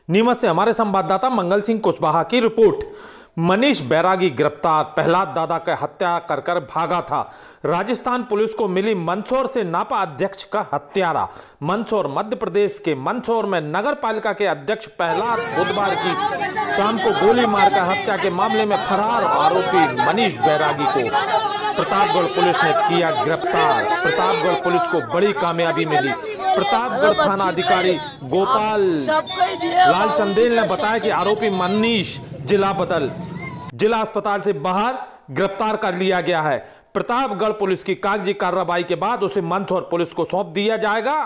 नीमच से हमारे संवाददाता मंगल सिंह कुशवाहा की रिपोर्ट। मनीष बैरागी गिरफ्तार, प्रहलाद दादा का हत्या कर भागा था। राजस्थान पुलिस को मिली मंदसौर से नापा अध्यक्ष का हत्यारा। मंदसौर मध्य प्रदेश के मंदसौर में नगर पालिका के अध्यक्ष प्रहलाद बुधवार की शाम को गोली मारकर हत्या के मामले में फरार आरोपी मनीष बैरागी को प्रतापगढ़ पुलिस ने किया गिरफ्तार। प्रतापगढ़ पुलिस को बड़ी कामयाबी मिली। प्रतापगढ़ थाना अधिकारी गोपाल लाल चंदेल ने बताया कि आरोपी मनीष जिला अस्पताल से बाहर गिरफ्तार कर लिया गया है। प्रतापगढ़ पुलिस की कागजी कार्रवाई के बाद उसे मंदसौर पुलिस को सौंप दिया जाएगा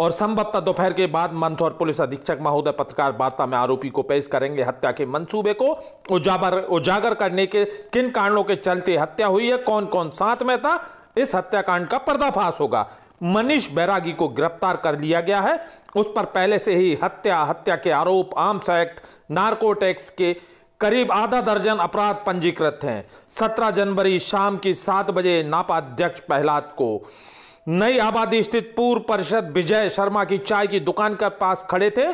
और संभवतः दोपहर के बाद मंदसौर पुलिस अधीक्षक महोदय पत्रकार वार्ता में आरोपी को पेश करेंगे। हत्या के मंसूबे को उजागर करने के किन कारणों के चलते हत्या हुई है, कौन कौन साथ में था, इस हत्याकांड का पर्दाफाश होगा। मनीष बैरागी को गिरफ्तार कर लिया गया है। उस पर पहले से ही हत्या के आरोप, आर्म्स एक्ट, नार्कोटिक्स के करीब आधा दर्जन अपराध पंजीकृत हैं। 17 जनवरी शाम की 7 बजे नापा अध्यक्ष प्रहलाद को नई आबादी स्थित पूर्व पार्षद विजय शर्मा की चाय की दुकान के पास खड़े थे।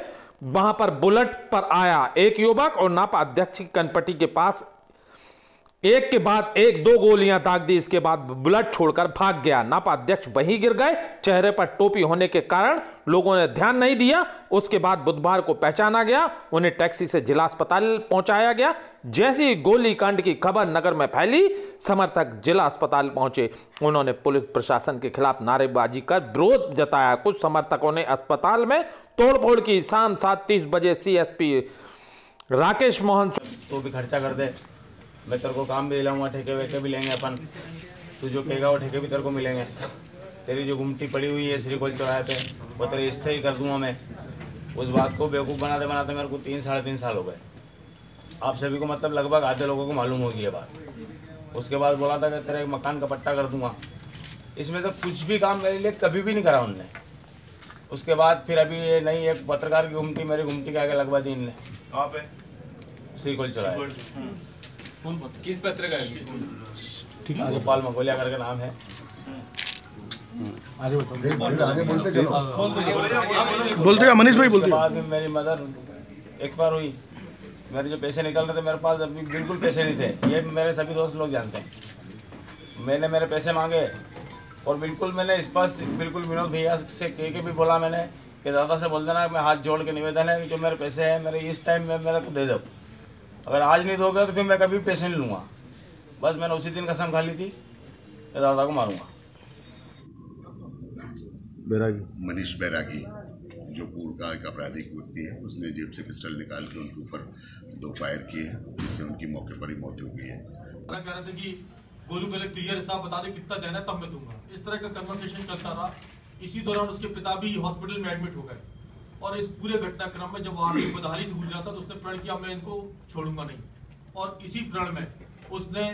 वहां पर बुलेट पर आया एक युवक और नापा अध्यक्ष की कनपट्टी के पास एक के बाद एक 2 गोलियां दाग दी। इसके बाद बुलेट छोड़कर भाग गया। नापा अध्यक्ष वहीं गिर गए। चेहरे पर टोपी होने के कारण लोगों ने ध्यान नहीं दिया। उसके बाद बुधवार को पहचाना गया, उन्हें टैक्सी से जिला अस्पताल पहुंचाया गया। जैसी ही गोलीकांड की खबर नगर में फैली, समर्थक जिला अस्पताल पहुंचे। उन्होंने पुलिस प्रशासन के खिलाफ नारेबाजी कर विरोध जताया। कुछ समर्थकों ने अस्पताल में तोड़फोड़ की। शाम 7:30 बजे सीएसपी राकेश मोहन तो भी खर्चा कर दे, मैं तेरे को काम भी दिलाऊंगा, ठेके वेके भी लेंगे अपन, तू जो कहेगा वो ठेके भी तेरे को मिलेंगे। तेरी जो गुमटी पड़ी हुई है श्रीकोल चौराहे पे, वो तेरे स्थायी कर दूंगा मैं। उस बात को बेवकूफ़ बनाते बनाते मेरे को 3-3.5 साल हो गए। आप सभी को मतलब लगभग आधे लोगों को मालूम होगी ये बात। उसके बाद बोला था कि तेरे मकान का पट्टा कर दूंगा। इसमें से कुछ भी काम मेरे लिए कभी भी नहीं करा उनने। उसके बाद फिर अभी ये नहीं, एक पत्रकार की गुमटी, मेरी गुमटी के आगे लगवा दी इनने। कहाँ पे? श्रीकोल चौराहे। किस पत्रकार की? गोपाल मगोलिया करके नाम है। आगे बोलते चलो। बोलते हैं मनीष भाई, बोलते हैं। बाद में मेरी मदर एक्सपायर हुई। मेरे जो पैसे निकल रहे थे मेरे पास अभी बिल्कुल पैसे नहीं थे। ये मेरे सभी दोस्त लोग जानते हैं। मैंने मेरे पैसे मांगे और बिल्कुल मैंने स्पष्ट बिल्कुल विनोद भैया से कह के भी बोला मैंने कि दादा से बोल देना, मैं हाथ जोड़ के निवेदन है कि जो मेरे पैसे हैं मेरे इस टाइम में मेरे को दे दो। अगर आज नहीं दोगे तो फिर मैं कभी पैसे नहीं लूँगा। बस मैंने उसी दिन कसम खा ली थी कि दादा को मारूंगा। मनीष बैरागी जो पूर्व का एक आपराधिक व्यक्ति है, उसने जेब से पिस्टल निकाल के उनके ऊपर 2 फायर किए हैं, जिससे उनकी मौके पर ही मौत हो गई है। कह रहे थे कि गोलू पहले क्लियर हिसाब बता दे कितना देना है तब मैं दूंगा। इस तरह का कन्वर्सेशन चलता रहा। इसी दौरान उसके पिता भी हॉस्पिटल में एडमिट हो गए और इस पूरे घटनाक्रम में जब आरटी बदहाली से गुजरा था तो उसने प्रण किया मैं इनको छोड़ूंगा नहीं। और इसी प्रण में उसने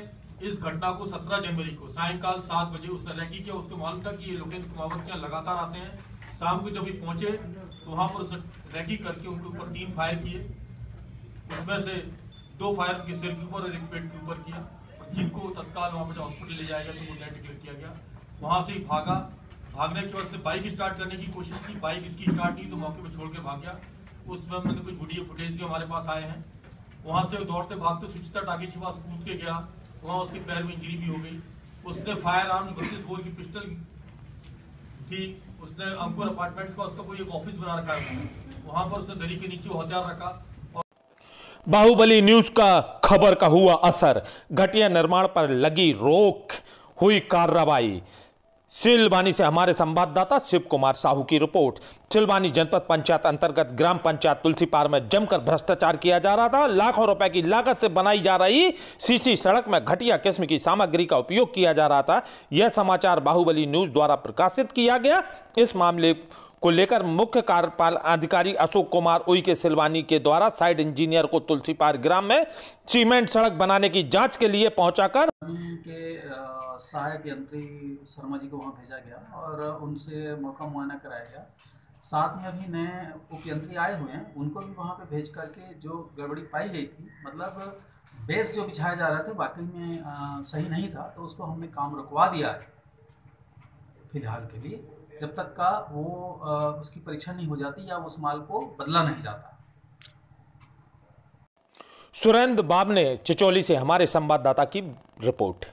इस घटना को 17 जनवरी को सायंकाल 7 बजे उसने रैकी किया। उसको मालूम था कि ये लोकेंद्र कुमावत के यहाँ लगातार आते हैं। शाम को जब ये पहुंचे तो वहां पर उसने रैकी करके उनके ऊपर 3 फायर किए। उसमें से 2 फायर उनके सिर के ऊपर और एक पेट के ऊपर किया, जिनको तत्काल वहां पर हॉस्पिटल ले जाया गया तो वो डेड डिक्लेयर किया गया। वहां से ही भागा। भागने के बाद उसने बाइक स्टार्ट करने की कोशिश की। बाइक इसकी स्टार्ट नहीं तो मौके पर छोड़ के भाग गया। उसमें मैंने कुछ वीडियो फुटेज भी हमारे पास आए हैं। वहां से दौड़ते भागते सुचिता टाकीज के पास कूद के गया। वहां उसके पैर में इंजरी भी हो गई। उसने फायर आर्म 32 बोर की पिस्टल थी। उसने अंकुर अपार्टमेंट्स का उसका कोई एक ऑफिस बना रखा है उसने, वहां पर उसने दरी के नीचे वो हथियार रखा। बाहुबली न्यूज का खबर का हुआ असर, घटिया निर्माण पर लगी रोक, हुई कार्रवाई। सिलवानी से हमारे संवाददाता शिव कुमार साहू की रिपोर्ट। सिलवानी जनपद पंचायत अंतर्गत ग्राम पंचायत तुलसीपार में जमकर भ्रष्टाचार किया जा रहा था। लाखों रुपए की लागत से बनाई जा रही सीसी सड़क में घटिया किस्म की सामग्री का उपयोग किया जा रहा था। यह समाचार बाहुबली न्यूज द्वारा प्रकाशित किया गया। इस मामले को लेकर मुख्य कार्यपालन अधिकारी अशोक कुमार उई के सिलवानी के द्वारा साइड इंजीनियर को तुलसीपार ग्राम में सीमेंट सड़क बनाने की जांच के लिए पहुंचाकर के सहायक यंत्री शर्मा जी को वहां भेजा गया और उनसे मौका मुआयना कराया गया। साथ में अभी नए उपयंत्री आए हुए हैं, उनको भी वहां पे भेज करके जो गड़बड़ी पाई गई थी, मतलब बेस जो बिछाया जा रहा था वाकई में सही नहीं था, तो उसको हमने काम रुकवा दिया है फिलहाल के लिए, जब तक का वो उसकी परीक्षा नहीं हो जाती या उस माल को बदला नहीं जाता। सुरेंद्र बाब ने चिचोली से हमारे संवाददाता की रिपोर्ट।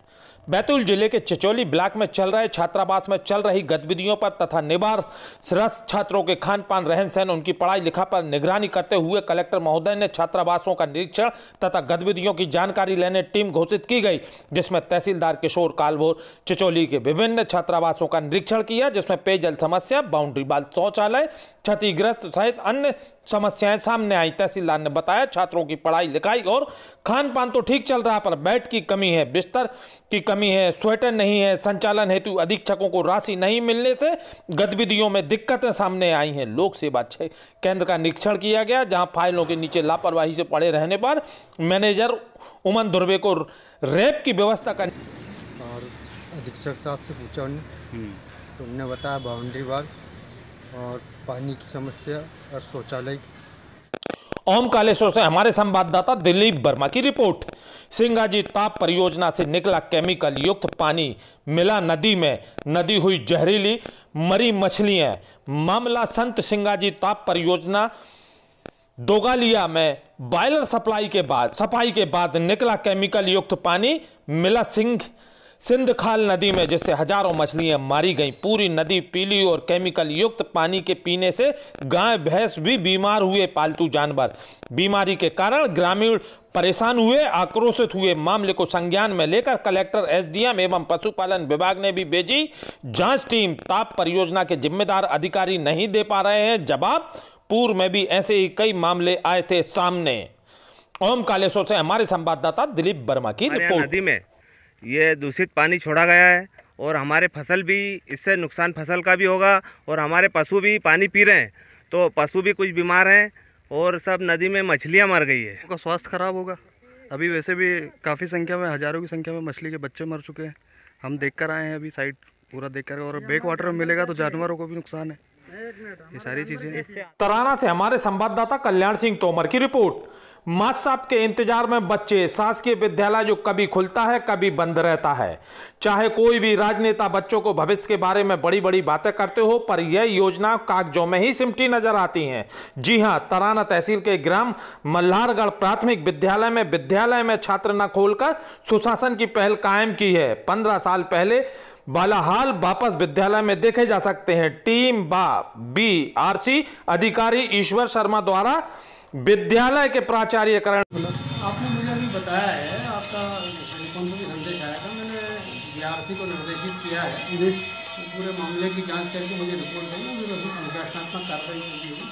बैतूल जिले के चिचोली ब्लॉक में चल रहे छात्रावास में चल रही गतिविधियों पर तथा निवासरत छात्रों के खान पान, रहन सहन, उनकी पढ़ाई लिखा पर निगरानी करते हुए कलेक्टर महोदय ने छात्रावासों का निरीक्षण तथा गतिविधियों की जानकारी लेने टीम घोषित की गई, जिसमें तहसीलदार किशोर कालभोर चिचोली के विभिन्न छात्रावासों का निरीक्षण किया, जिसमें पेयजल समस्या, बाउंड्री वाल, शौचालय क्षतिग्रस्त सहित अन्य समस्याएं सामने आई। तहसीलदार ने बताया छात्रों की पढ़ाई लिखाई और खान पान तो ठीक चल रहा, पर बेड की कमी है, बिस्तर की कमी है, स्वेटर नहीं है। संचालन हेतु अधीक्षकों को राशि नहीं मिलने से गतिविधियों में दिक्कतें सामने आई हैं। लोक सेवा केंद्र का निरीक्षण किया गया, जहां फाइलों के नीचे लापरवाही से पड़े रहने पर मैनेजर उमन दुर्वे को रेप की व्यवस्था कर और अधीक्षक साहब से पूछा उन्होंने, तो उन्होंने बताया बाउंड्री वाल और पानी की समस्या और शौचालय। ओम कालेश्वर से हमारे संवाददाता दिलीप वर्मा की रिपोर्ट। सिंगाजी ताप परियोजना से निकला केमिकल युक्त पानी मिला नदी में, नदी हुई जहरीली, मरी मछलियां। मामला संत सिंगाजी ताप परियोजना दोगालिया में बॉयलर सफाई के बाद निकला केमिकल युक्त पानी मिला सिंधखाल नदी में, जिससे हजारों मछलियां मारी गईं। पूरी नदी पीली और केमिकल युक्त पानी के पीने से गाय भैंस भी बीमार हुए। पालतू जानवर बीमारी के कारण ग्रामीण परेशान हुए, आक्रोशित हुए। मामले को संज्ञान में लेकर कलेक्टर, एसडीएम एवं पशुपालन विभाग ने भी भेजी जांच टीम। ताप परियोजना के जिम्मेदार अधिकारी नहीं दे पा रहे हैं जवाब। पूर्व में भी ऐसे ही कई मामले आए थे सामने। ओम कालेश्वर से हमारे संवाददाता दिलीप वर्मा की रिपोर्ट। नदी में ये दूषित पानी छोड़ा गया है और हमारे फसल भी, इससे नुकसान फसल का भी होगा और हमारे पशु भी पानी पी रहे हैं, तो पशु भी कुछ बीमार हैं और सब नदी में मछलियां मर गई है। उनका स्वास्थ्य खराब होगा। अभी वैसे भी काफ़ी संख्या में, हज़ारों की संख्या में मछली के बच्चे मर चुके हैं। हम देख कर आए हैं, अभी साइड पूरा देख कर, और बैक वाटर में मिलेगा तो जानवरों को भी नुकसान है। ये सारी चीज़ें। तराना से हमारे संवाददाता कल्याण सिंह तोमर की रिपोर्ट। मास्टर साहब के इंतजार में बच्चे, शासकीय विद्यालय जो कभी खुलता है कभी बंद रहता है। चाहे कोई भी राजनेता बच्चों को भविष्य के बारे में बड़ी बड़ी बातें करते हो, पर यह योजना कागजों में ही सिमटी नजर आती हैं। जी हां, तराना तहसील के ग्राम मल्हारगढ़ प्राथमिक विद्यालय में छात्र न खोलकर सुशासन की पहल कायम की है। 15 साल पहले वाला हाल वापस विद्यालय में देखे जा सकते हैं। टीम BRC अधिकारी ईश्वर शर्मा द्वारा विद्यालय के प्राचार्य करण। आपने मुझे अभी बताया है, आपका टेलीफोन पर भी संदेश आया था, मैंने BRC को निर्देशित किया है पूरे मामले की जांच करके मुझे रिपोर्ट देंगे, मुझे अनुशासनात्मक कार्रवाई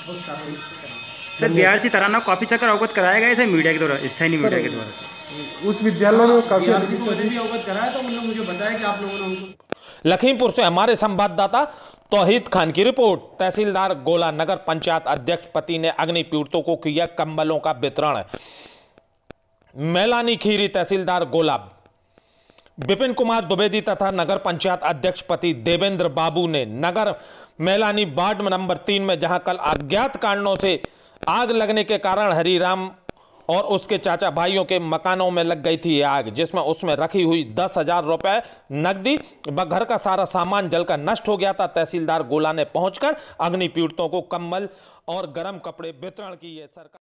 ठोस कार्रवाई करना। सर, BRC तराना कॉपी चक्कर अवगत कराया गया है मीडिया के द्वारा, स्थानीय मीडिया के द्वारा। उस विद्यालय में BRC को भी अवगत कराया, तो उन्होंने मुझे बताया कि आप लोगों ने उनको। लखीमपुर से हमारे संवाददाता तौहीद खान की रिपोर्ट। तहसीलदार गोला नगर पंचायत अध्यक्ष पति ने अग्नि पीड़ितों को किया कंबलों का वितरण। मैलानी खीरी तहसीलदार गोला विपिन कुमार द्विवेदी तथा नगर पंचायत अध्यक्ष पति देवेंद्र बाबू ने नगर मैलानी वार्ड नंबर 3 में, जहां कल अज्ञात कारणों से आग लगने के कारण हरिराम और उसके चाचा भाइयों के मकानों में लग गई थी आग, जिसमें उसमें रखी हुई 10,000 रुपए नकदी व घर का सारा सामान जलकर नष्ट हो गया था। तहसीलदार गोला ने पहुंचकर अग्नि पीड़ितों को कंबल और गर्म कपड़े वितरण किए। सरकार